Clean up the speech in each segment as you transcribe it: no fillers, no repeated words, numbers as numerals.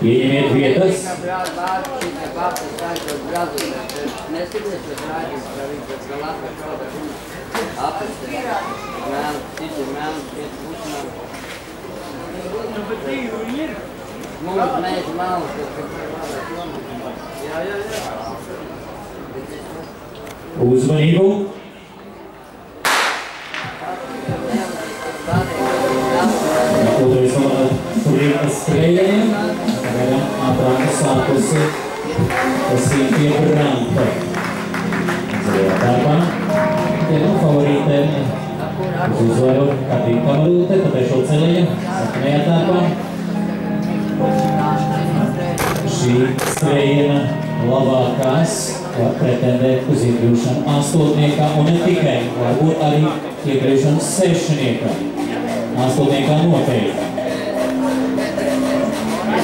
Ieņemiet vietas. Uzmanību. Otrais turnīra skrejējiem. Pagaidām ātrāk sākusi Sītie Brante. Zaļajā darbā. Viena favorītēm uz uzvaru Katrīna Kamarūte, Tadešo Celeja, sarkanajā darbā. Šī skrejiena labākās var pretendēt uz iekļūšanu astotniekā un ne tikai, varbūt arī iekļūšanu sešniekā. Astotniekā noteikti.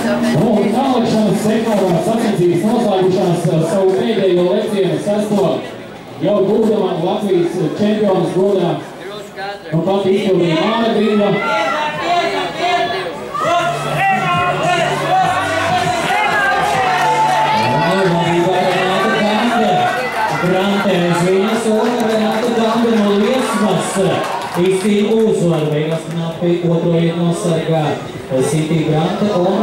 Un tālēkšanas sektorā sacensības noslēgušās savu pēdējo lecienu sesto jau būdama Latvijas čempionas godā. Un pat izpildīja Māra Grība. Brante uz viņas un Renāta Ganda no Liesmas izcīna uzvaru. Beigās knapi otro vietu nosargā Sītie Brante un